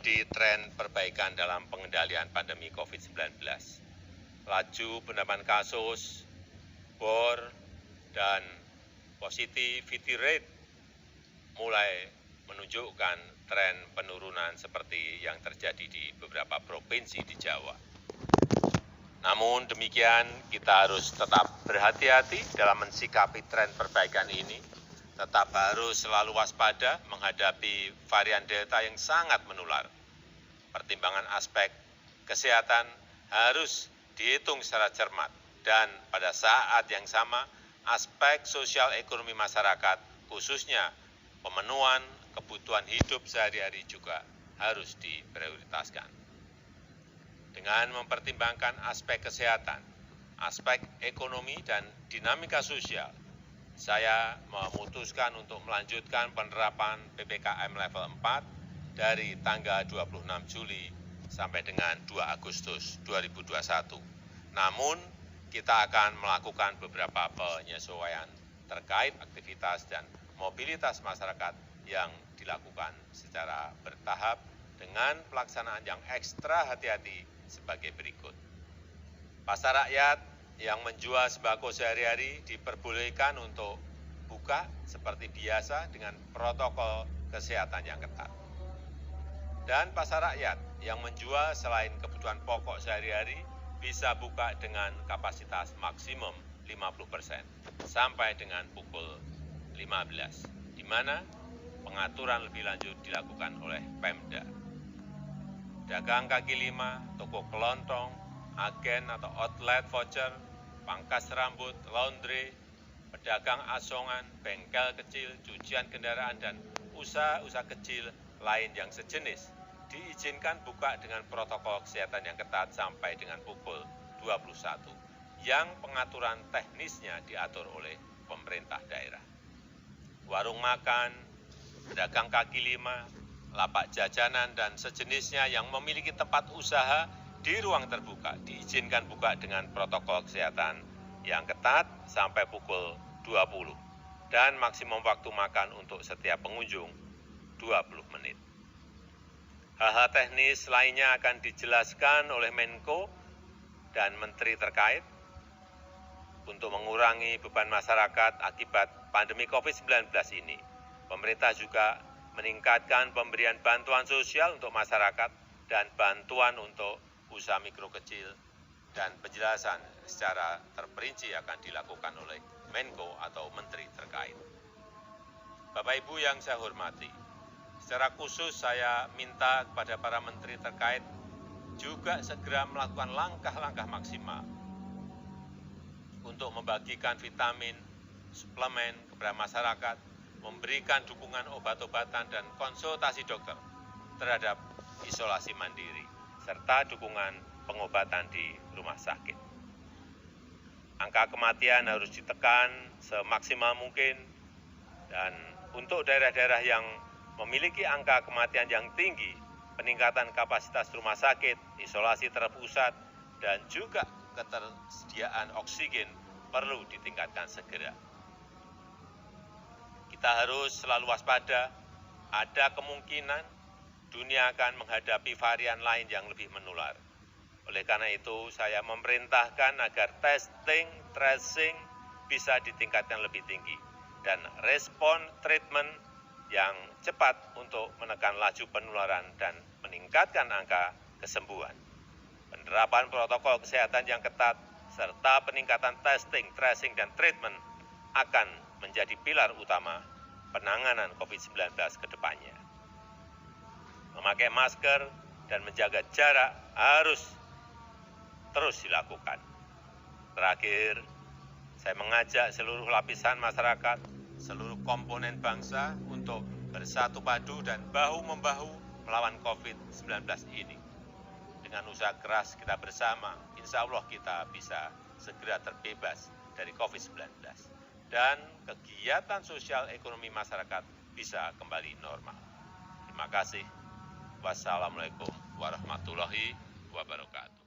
terjadi tren perbaikan dalam pengendalian pandemi COVID-19. Laju penambahan kasus, bor, dan positivity rate mulai menunjukkan tren penurunan seperti yang terjadi di beberapa provinsi di Jawa. Namun demikian, kita harus tetap berhati-hati dalam mensikapi tren perbaikan ini, tetap harus selalu waspada menghadapi varian Delta yang sangat menular. Pertimbangan aspek kesehatan harus dihitung secara cermat dan pada saat yang sama aspek sosial ekonomi masyarakat, khususnya pemenuhan kebutuhan hidup sehari-hari juga harus diprioritaskan. Dengan mempertimbangkan aspek kesehatan, aspek ekonomi, dan dinamika sosial, saya memutuskan untuk melanjutkan penerapan PPKM level 4 dari tanggal 26 Juli sampai dengan 2 Agustus 2021. Namun, kita akan melakukan beberapa penyesuaian terkait aktivitas dan mobilitas masyarakat yang dilakukan secara bertahap dengan pelaksanaan yang ekstra hati-hati sebagai berikut. Pasar rakyat yang menjual sembako sehari-hari diperbolehkan untuk buka seperti biasa dengan protokol kesehatan yang ketat. Dan pasar rakyat yang menjual selain kebutuhan pokok sehari-hari bisa buka dengan kapasitas maksimum 50% sampai dengan pukul 15, di mana pengaturan lebih lanjut dilakukan oleh Pemda. Dagang kaki lima, toko kelontong, agen atau outlet voucher, pangkas rambut, laundry, pedagang asongan, bengkel kecil, cucian kendaraan, dan usaha-usaha kecil lain yang sejenis diizinkan buka dengan protokol kesehatan yang ketat sampai dengan pukul 21, yang pengaturan teknisnya diatur oleh pemerintah daerah. Warung makan, pedagang kaki lima, lapak jajanan, dan sejenisnya yang memiliki tempat usaha di ruang terbuka diizinkan buka dengan protokol kesehatan yang ketat sampai pukul 20 dan maksimum waktu makan untuk setiap pengunjung 20 menit. Hal-hal teknis lainnya akan dijelaskan oleh Menko dan Menteri terkait untuk mengurangi beban masyarakat akibat pandemi COVID-19 ini. Pemerintah juga meningkatkan pemberian bantuan sosial untuk masyarakat dan bantuan untuk usaha mikro kecil, dan penjelasan secara terperinci akan dilakukan oleh Menko atau Menteri terkait. Bapak Ibu yang saya hormati, secara khusus saya minta kepada para menteri terkait juga segera melakukan langkah-langkah maksimal untuk membagikan vitamin, suplemen kepada masyarakat, memberikan dukungan obat-obatan dan konsultasi dokter terhadap isolasi mandiri, serta dukungan pengobatan di rumah sakit. Angka kematian harus ditekan semaksimal mungkin, dan untuk daerah-daerah yang memiliki angka kematian yang tinggi, peningkatan kapasitas rumah sakit, isolasi terpusat, dan juga ketersediaan oksigen perlu ditingkatkan segera. Kita harus selalu waspada, ada kemungkinan dunia akan menghadapi varian lain yang lebih menular. Oleh karena itu, saya memerintahkan agar testing, tracing bisa ditingkatkan lebih tinggi, dan respon treatment yang cepat untuk menekan laju penularan dan meningkatkan angka kesembuhan. Penerapan protokol kesehatan yang ketat, serta peningkatan testing, tracing, dan treatment akan menjadi pilar utama penanganan COVID-19 ke depannya. Memakai masker dan menjaga jarak harus terus dilakukan. Terakhir, saya mengajak seluruh lapisan masyarakat, seluruh komponen bangsa untuk bersatu padu dan bahu-membahu melawan COVID-19 ini. Dengan usaha keras kita bersama, insya Allah kita bisa segera terbebas dari COVID-19. Dan kegiatan sosial ekonomi masyarakat bisa kembali normal. Terima kasih. Wassalamualaikum warahmatullahi wabarakatuh.